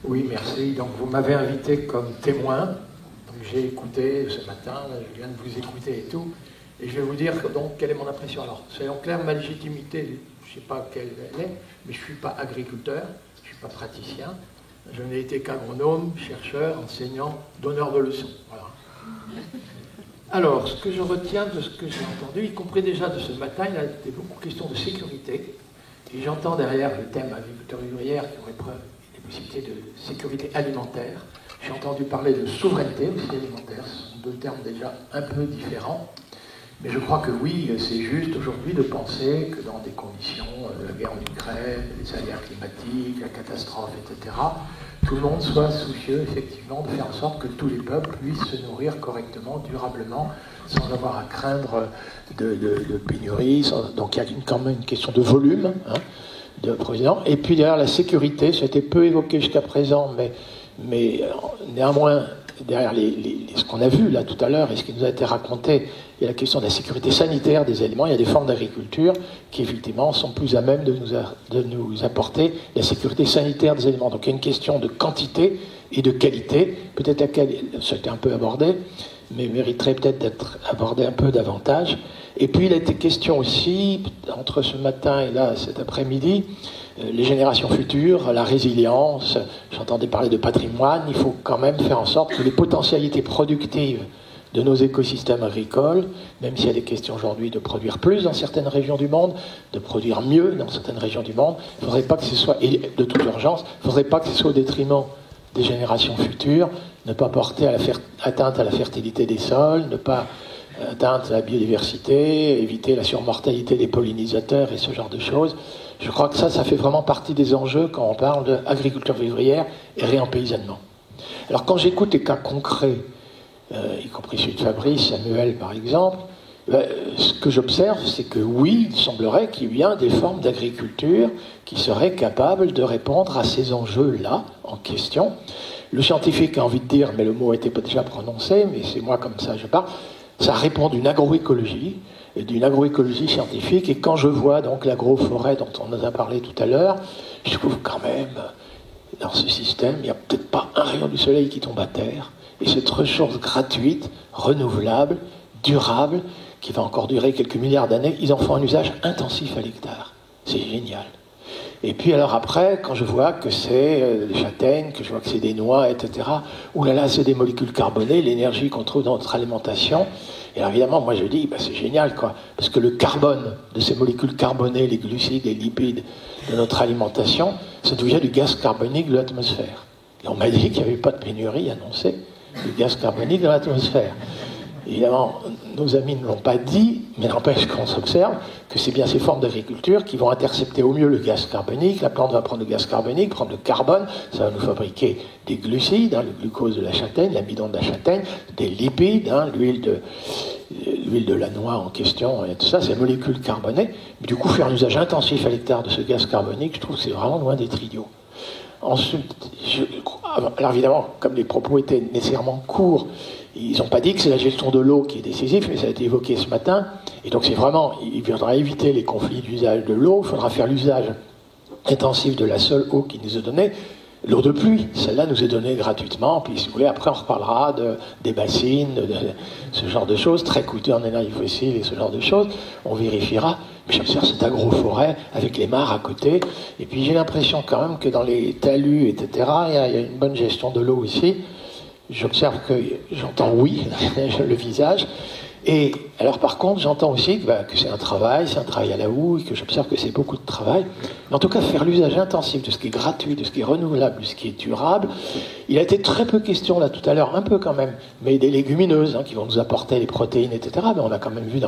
Oui, merci. Donc vous m'avez invité comme témoin. Donc j'ai écouté ce matin, là, je viens de vous écouter et tout. Et je vais vous dire donc quelle est mon impression. Alors, soyons clairs, ma légitimité, je ne sais pas quelle elle est, mais je ne suis pas agriculteur, je ne suis pas praticien. Je n'ai été qu'agronome, chercheur, enseignant, donneur de leçons. Voilà. Alors, ce que je retiens de ce que j'ai entendu, y compris déjà de ce matin, il a été beaucoup question de sécurité. Et j'entends derrière le thème agriculteur ouvrière qui aurait des possibilités de sécurité alimentaire. J'ai entendu parler de souveraineté aussi alimentaire. Ce sont deux termes déjà un peu différents. Mais je crois que oui, c'est juste aujourd'hui de penser que dans des conditions de la guerre en Ukraine, les aléas climatiques, la catastrophe, etc., tout le monde soit soucieux effectivement de faire en sorte que tous les peuples puissent se nourrir correctement, durablement, sans avoir à craindre de pénurie. Donc il y a quand même une question de volume de provision. Et puis derrière la sécurité, ça a été peu évoqué jusqu'à présent, mais néanmoins, derrière ce qu'on a vu là tout à l'heure et ce qui nous a été raconté, il y a la question de la sécurité sanitaire des aliments. Il y a des formes d'agriculture qui effectivement sont plus à même de nous apporter la sécurité sanitaire des aliments. Donc il y a une question de quantité et de qualité, peut-être laquelle ça a été un peu abordé, mais mériterait peut-être d'être abordé un peu davantage. Et puis il a été question aussi, entre ce matin et là cet après-midi, les générations futures, la résilience, j'entendais parler de patrimoine, il faut quand même faire en sorte que les potentialités productives de nos écosystèmes agricoles, même s'il y a des questions aujourd'hui de produire plus dans certaines régions du monde, de produire mieux dans certaines régions du monde, il ne faudrait pas que ce soit, et de toute urgence, il ne faudrait pas que ce soit au détriment des générations futures, ne pas porter atteinte à la fertilité des sols, ne pas atteinte à la biodiversité, éviter la surmortalité des pollinisateurs et ce genre de choses. Je crois que ça fait vraiment partie des enjeux quand on parle d'agriculture vivrière et réempaysannement. Alors quand j'écoute les cas concrets, y compris celui de Fabrice, Samuel par exemple, ce que j'observe, c'est que oui, il semblerait qu'il y ait des formes d'agriculture qui seraient capables de répondre à ces enjeux-là en question. Le scientifique a envie de dire, mais le mot n'était pas déjà prononcé, mais c'est moi comme ça je parle, ça répond d'une agroécologie, et d'une agroécologie scientifique, et quand je vois donc l'agroforêt dont on nous a parlé tout à l'heure, je trouve quand même, dans ce système, il n'y a peut-être pas un rayon du soleil qui tombe à terre, et cette ressource gratuite, renouvelable, durable, qui va encore durer quelques milliards d'années, ils en font un usage intensif à l'hectare. C'est génial. Et puis alors après, quand je vois que c'est des châtaignes, que je vois que c'est des noix, etc., oulala, c'est des molécules carbonées, l'énergie qu'on trouve dans notre alimentation. Et alors évidemment, moi je dis, c'est génial, quoi. Parce que le carbone de ces molécules carbonées, les glucides, les lipides de notre alimentation, ça devient du gaz carbonique de l'atmosphère. Et on m'a dit qu'il n'y avait pas de pénurie annoncée du gaz carbonique dans l'atmosphère. Évidemment, nos amis ne l'ont pas dit, mais n'empêche qu'on s'observe que c'est bien ces formes d'agriculture qui vont intercepter au mieux le gaz carbonique. La plante va prendre le gaz carbonique, prendre le carbone, ça va nous fabriquer des glucides, le glucose de la châtaigne, l'amidon de la châtaigne, des lipides, l'huile de la noix en question, et tout ça, c'est molécules carbonées. Mais du coup, faire un usage intensif à l'hectare de ce gaz carbonique, je trouve que c'est vraiment loin d'être idiot. Ensuite, alors évidemment, comme les propos étaient nécessairement courts, ils n'ont pas dit que c'est la gestion de l'eau qui est décisive, mais ça a été évoqué ce matin. Et donc c'est vraiment, il faudra éviter les conflits d'usage de l'eau, il faudra faire l'usage intensif de la seule eau qui nous est donnée. L'eau de pluie, celle-là nous est donnée gratuitement, puis si vous voulez, après on reparlera des bassines, de ce genre de choses, très coûteux en énergie fossile et ce genre de choses, on vérifiera. Mais j'observe cette agroforêt avec les mares à côté, et puis j'ai l'impression quand même que dans les talus, etc., il y a une bonne gestion de l'eau ici. J'observe que, j'entends oui, le visage, et alors par contre j'entends aussi que c'est un travail à la houille, que j'observe que c'est beaucoup de travail, mais en tout cas faire l'usage intensif de ce qui est gratuit, de ce qui est renouvelable, de ce qui est durable. Il a été très peu question là tout à l'heure, un peu quand même, mais des légumineuses qui vont nous apporter les protéines, etc., mais on a quand même vu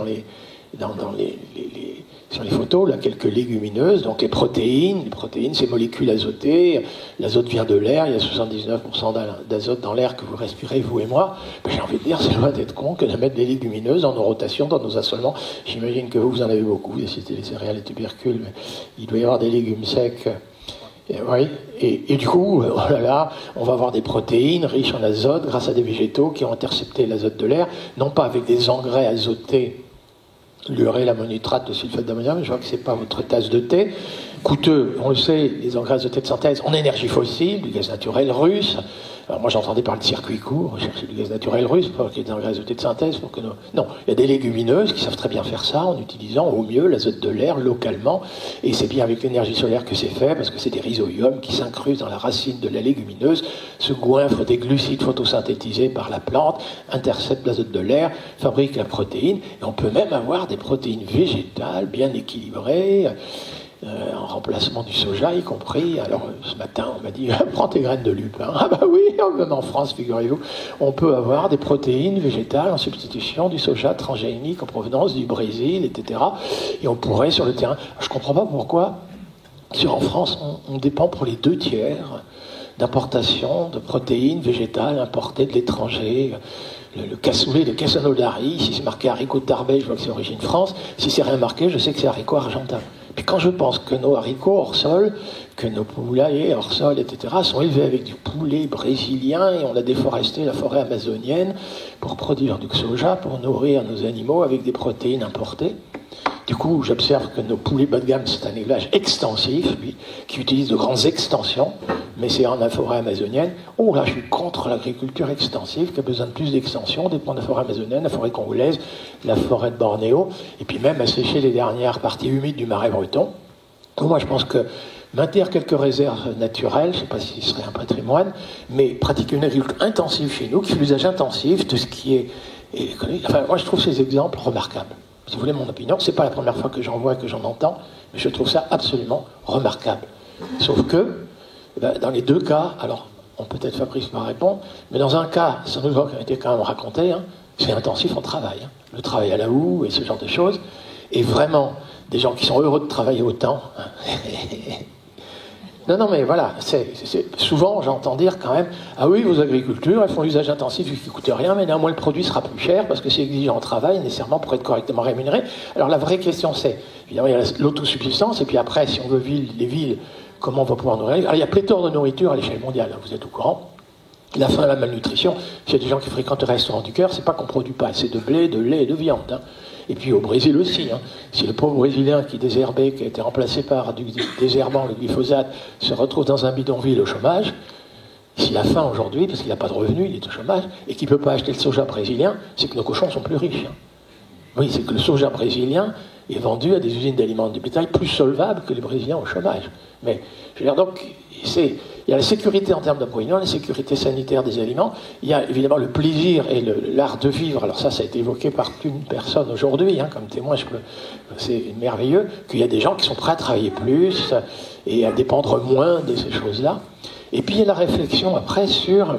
sur les photos, là, quelques légumineuses, donc les protéines, ces molécules azotées, l'azote vient de l'air, il y a 79% d'azote dans l'air que vous respirez, vous et moi. J'ai envie de dire, c'est loin d'être con que de mettre des légumineuses dans nos rotations, dans nos assolements. J'imagine que vous en avez beaucoup, c'était les céréales et tubercules, mais il doit y avoir des légumes secs. Et du coup, oh là là, on va avoir des protéines riches en azote grâce à des végétaux qui ont intercepté l'azote de l'air, non pas avec des engrais azotés, l'urée, l'ammonitrate, le sulfate d'ammonium, je vois que c'est pas votre tasse de thé, coûteux, on le sait, les engrais azotés de synthèse en énergie fossile, du gaz naturel russe. Alors moi j'entendais parler de circuit court, chercher du gaz naturel russe pour qu'il y ait des engrais azotés de synthèse. Pour que non, il y a des légumineuses qui savent très bien faire ça en utilisant au mieux l'azote de l'air localement. Et c'est bien avec l'énergie solaire que c'est fait, parce que c'est des rhizobiums qui s'incrustent dans la racine de la légumineuse, se goinfrent des glucides photosynthétisés par la plante, interceptent l'azote de l'air, fabriquent la protéine. Et on peut même avoir des protéines végétales bien équilibrées, en remplacement du soja y compris. Alors ce matin on m'a dit prends tes graines de lupin. Ah bah oui, même en France, figurez-vous, on peut avoir des protéines végétales en substitution du soja transgénique en provenance du Brésil, etc. Et on pourrait sur le terrain, je comprends pas pourquoi en France on dépend pour les 2/3 d'importation de protéines végétales importées de l'étranger. Le cassoulet de Cassanodari, si c'est marqué haricot de Tarbes, je vois que c'est origine France. Si c'est rien marqué, je sais que c'est haricot argentin. Puis quand je pense que nos haricots hors sol, que nos poulaillers hors sol, etc., sont élevés avec du poulet brésilien et on a déforesté la forêt amazonienne pour produire du soja, pour nourrir nos animaux avec des protéines importées. Du coup, j'observe que nos poulets bas de gamme, c'est un élevage extensif, lui, qui utilise de grandes extensions, mais c'est en la forêt amazonienne. Oh là, je suis contre l'agriculture extensive, qui a besoin de plus d'extensions, dépend de la forêt amazonienne, la forêt congolaise, la forêt de Bornéo, et puis même à sécher les dernières parties humides du marais breton. Donc moi, je pense que maintenir quelques réserves naturelles, je ne sais pas si ce serait un patrimoine, mais pratiquer une agriculture intensive chez nous, qui fait l'usage intensif de ce qui est économique. Enfin, moi, je trouve ces exemples remarquables. Si vous voulez mon opinion, c'est pas la première fois que j'en vois, que j'en entends, mais je trouve ça absolument remarquable. Sauf que, dans les deux cas, alors, peut-être Fabrice m'a répondu, mais dans un cas, ça nous a été quand même raconté, c'est intensif en travail. Le travail à la houe et ce genre de choses. Et vraiment, des gens qui sont heureux de travailler autant. Non, mais voilà, souvent j'entends dire quand même, ah oui, vos agricultures, elles font l'usage intensif qui ne coûte rien, mais néanmoins le produit sera plus cher parce que c'est exigeant en travail, nécessairement pour être correctement rémunéré. Alors la vraie question c'est, évidemment, il y a l'autosubsistance, et puis après, si on veut les villes, comment on va pouvoir nourrir? Alors il y a pléthore de nourriture à l'échelle mondiale, vous êtes au courant. La fin de la malnutrition, s'il y a des gens qui fréquentent le restaurant du cœur, c'est pas qu'on produit pas assez de blé, de lait et de viande. Et puis au Brésil aussi, si le pauvre Brésilien qui désherbait, qui a été remplacé par du désherbant, le glyphosate, se retrouve dans un bidonville au chômage, s'il a faim aujourd'hui, parce qu'il n'a pas de revenus, il est au chômage, et qu'il ne peut pas acheter le soja brésilien, c'est que nos cochons sont plus riches. Oui, c'est que le soja brésilien est vendu à des usines d'aliments de bétail plus solvables que les Brésiliens au chômage. Mais, je veux dire, donc, il y a la sécurité en termes d'approvisionnement, la sécurité sanitaire des aliments, il y a évidemment le plaisir et l'art de vivre. Alors ça a été évoqué par une personne aujourd'hui, comme témoin, c'est merveilleux, qu'il y a des gens qui sont prêts à travailler plus et à dépendre moins de ces choses-là. Et puis il y a la réflexion après sur...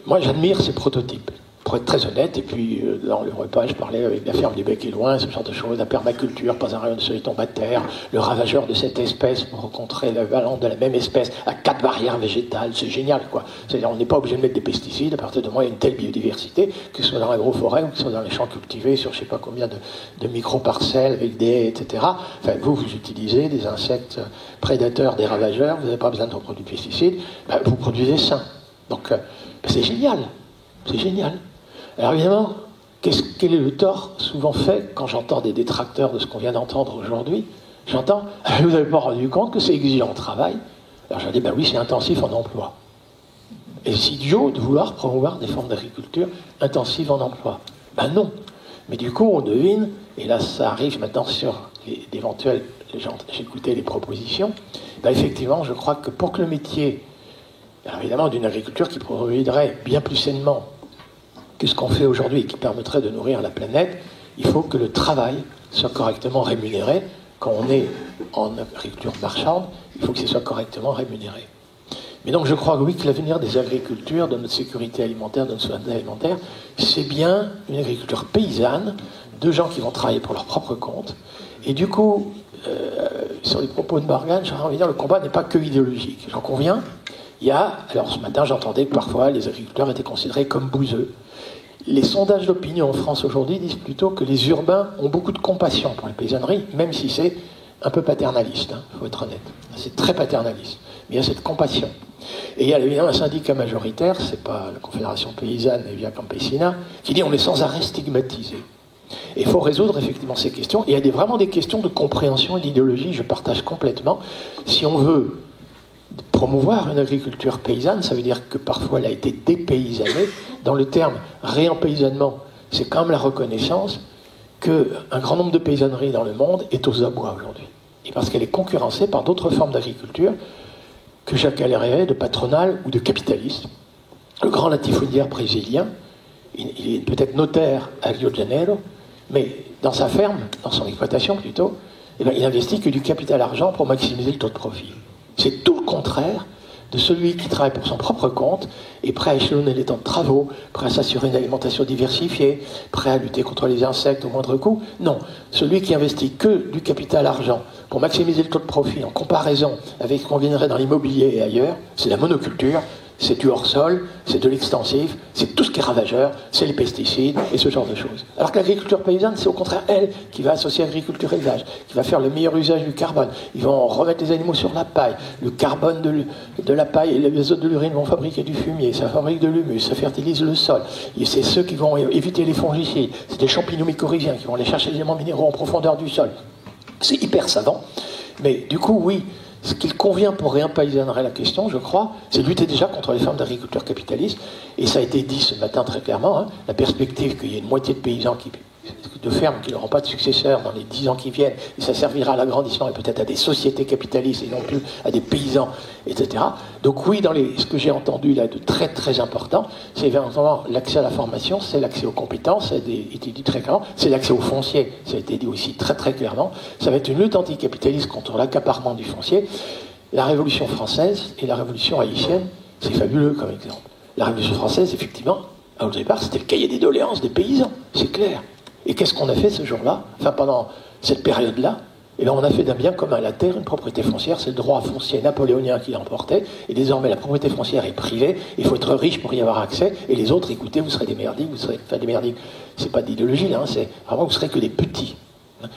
moi j'admire ces prototypes. Pour être très honnête, et puis dans le repas, je parlais avec la ferme du Bec et Loin, ce genre de choses, la permaculture, pas un rayon de soleil tombe à terre, le ravageur de cette espèce pour rencontrer l'équivalent de la même espèce à 4 barrières végétales, c'est génial, quoi. C'est-à-dire, on n'est pas obligé de mettre des pesticides, à partir de moi, il y a une telle biodiversité, que ce soit dans l'agroforêt ou que ce soit dans les champs cultivés, sur je sais pas combien de micro-parcelles, avec des haies, etc. Enfin, vous utilisez des insectes prédateurs, des ravageurs, vous n'avez pas besoin de produits de pesticides, vous produisez ça. Donc, c'est génial. C'est génial. Alors évidemment, quel est le tort souvent fait quand j'entends des détracteurs de ce qu'on vient d'entendre aujourd'hui? J'entends, vous n'avez pas rendu compte que c'est exigeant au travail? Alors je dis, oui, c'est intensif en emploi. Et c'est idiot de vouloir promouvoir des formes d'agriculture intensives en emploi. Non. Mais du coup, on devine, et là ça arrive maintenant sur d'éventuels, j'écoutais les propositions, effectivement, je crois que pour que le métier, alors évidemment d'une agriculture qui produirait bien plus sainement que ce qu'on fait aujourd'hui et qui permettrait de nourrir la planète, il faut que le travail soit correctement rémunéré. Quand on est en agriculture marchande, il faut que ce soit correctement rémunéré. Mais donc je crois oui que l'avenir des agricultures, de notre sécurité alimentaire, de notre souveraineté alimentaire, c'est bien une agriculture paysanne, de gens qui vont travailler pour leur propre compte. Et du coup, sur les propos de Morgane, j'aurais envie de dire le combat n'est pas que idéologique. J'en conviens. Alors ce matin j'entendais que parfois les agriculteurs étaient considérés comme bouseux. Les sondages d'opinion en France aujourd'hui disent plutôt que les urbains ont beaucoup de compassion pour les paysanneries, même si c'est un peu paternaliste, il faut être honnête. C'est très paternaliste. Mais il y a cette compassion. Et il y a évidemment un syndicat majoritaire, c'est pas la Confédération Paysanne et Via Campesina, qui dit on est sans arrêt stigmatisé. Et il faut résoudre effectivement ces questions. Et il y a vraiment des questions de compréhension et d'idéologie, je partage complètement. Si on veut promouvoir une agriculture paysanne, ça veut dire que parfois elle a été dépaysanée. Dans le terme réempaysannement, c'est quand même la reconnaissance qu'un grand nombre de paysanneries dans le monde est aux abois aujourd'hui. Et parce qu'elle est concurrencée par d'autres formes d'agriculture que j'appellerais de patronale ou de capitaliste. Le grand latifondière brésilien, il est peut-être notaire à Rio de Janeiro, mais dans sa ferme, dans son exploitation plutôt, eh bien, il investit que du capital argent pour maximiser le taux de profit. C'est tout le contraire de celui qui travaille pour son propre compte, est prêt à échelonner les temps de travaux, prêt à s'assurer une alimentation diversifiée, prêt à lutter contre les insectes au moindre coût. Non, celui qui investit que du capital argent pour maximiser le taux de profit en comparaison avec ce qu'on gagnerait dans l'immobilier et ailleurs, c'est la monoculture, c'est du hors-sol, c'est de l'extensif, c'est tout ce qui est ravageur, c'est les pesticides et ce genre de choses. Alors que l'agriculture paysanne, c'est au contraire elle qui va associer agriculture et élevage, qui va faire le meilleur usage du carbone. Ils vont remettre les animaux sur la paille. Le carbone de la paille et l'azote de l'urine vont fabriquer du fumier, ça fabrique de l'humus, ça fertilise le sol. Et c'est ceux qui vont éviter les fongicides. C'est des champignons mycorhiziens qui vont aller chercher les éléments minéraux en profondeur du sol. C'est hyper savant. Mais du coup, oui, ce qu'il convient pour réempaysanner la question, je crois, c'est de lutter déjà contre les formes d'agriculture capitaliste. Et ça a été dit ce matin très clairement, hein, la perspective qu'il y ait une moitié de paysans de fermes qui n'auront pas de successeurs dans les 10 ans qui viennent, et ça servira à l'agrandissement et peut-être à des sociétés capitalistes et non plus à des paysans, etc. Donc oui, dans ce que j'ai entendu là de très très important, c'est éventuellement l'accès à la formation, c'est l'accès aux compétences, ça a été dit très clairement, c'est l'accès au foncier, ça a été dit aussi très très clairement, ça va être une lutte anticapitaliste contre l'accaparement du foncier. La Révolution française et la Révolution haïtienne, c'est fabuleux comme exemple. La Révolution française, effectivement, au départ, c'était le cahier des doléances des paysans, c'est clair. Et qu'est-ce qu'on a fait ce jour-là, enfin pendant cette période-là? Eh bien, on a fait d'un bien commun la terre une propriété foncière, c'est le droit foncier napoléonien qui l'emportait, et désormais la propriété foncière est privée, il faut être riche pour y avoir accès, et les autres, écoutez, vous serez des merdiques, des merdiques, c'est pas d'idéologie là, hein, c'est vraiment vous serez que des petits.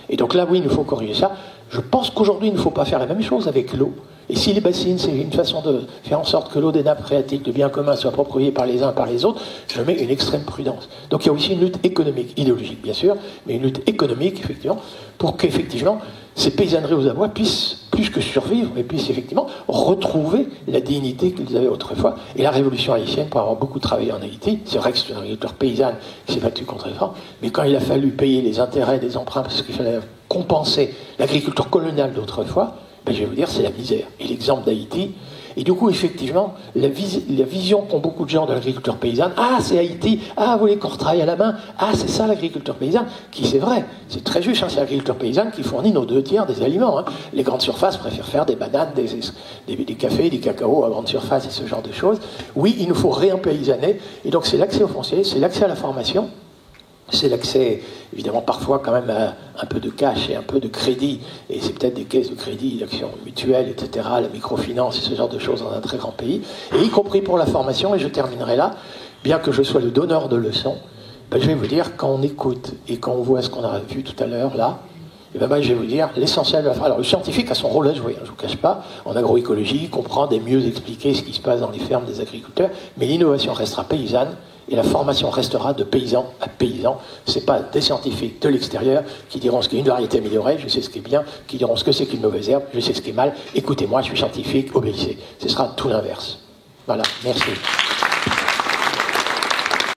Et donc là, oui, il nous faut corriger ça. Je pense qu'aujourd'hui, il ne faut pas faire la même chose avec l'eau. Et si les bassines, c'est une façon de faire en sorte que l'eau des nappes phréatiques de biens communs soit appropriée par les uns et par les autres, je mets une extrême prudence. Donc il y a aussi une lutte économique, idéologique bien sûr, mais une lutte économique, effectivement, pour qu'effectivement, ces paysanneries aux abois puissent, plus que survivre, mais puissent effectivement retrouver la dignité qu'ils avaient autrefois. Et la révolution haïtienne, pour avoir beaucoup travaillé en Haïti, c'est vrai que c'est une agriculture paysanne qui s'est battue contre les francs, mais quand il a fallu payer les intérêts des emprunts, parce qu'il fallait compenser l'agriculture coloniale d'autrefois, ben, je vais vous dire, c'est la misère. Et l'exemple d'Haïti, et du coup, effectivement, la vision qu'ont beaucoup de gens de l'agriculture paysanne, ah, c'est Haïti, ah, vous voulez qu'on retravaille à la main, ah, c'est ça l'agriculture paysanne, qui c'est vrai, c'est très juste, hein, c'est l'agriculture paysanne qui fournit nos 2/3 des aliments. Hein. Les grandes surfaces préfèrent faire des bananes, des cafés, des cacao à grande surface et ce genre de choses. Oui, il nous faut réempaysanner, et donc c'est l'accès au foncier, c'est l'accès à la formation, c'est l'accès, évidemment, parfois quand même à un peu de cash et un peu de crédit, et c'est peut-être des caisses de crédit, d'actions mutuelles, etc., la microfinance et ce genre de choses dans un très grand pays, et y compris pour la formation, et je terminerai là, bien que je sois le donneur de leçons, ben, je vais vous dire, quand on écoute et quand on voit ce qu'on a vu tout à l'heure, là, et ben, je vais vous dire, l'essentiel de la phrase. Alors, le scientifique a son rôle à jouer, hein, je ne vous cache pas, en agroécologie, comprendre et mieux expliquer ce qui se passe dans les fermes des agriculteurs, mais l'innovation restera paysanne, et la formation restera de paysan à paysan. Ce n'est pas des scientifiques de l'extérieur qui diront ce qu'est une variété améliorée, je sais ce qui est bien, qui diront ce que c'est qu'une mauvaise herbe, je sais ce qui est mal, écoutez-moi, je suis scientifique, obéissez. Ce sera tout l'inverse. Voilà, merci.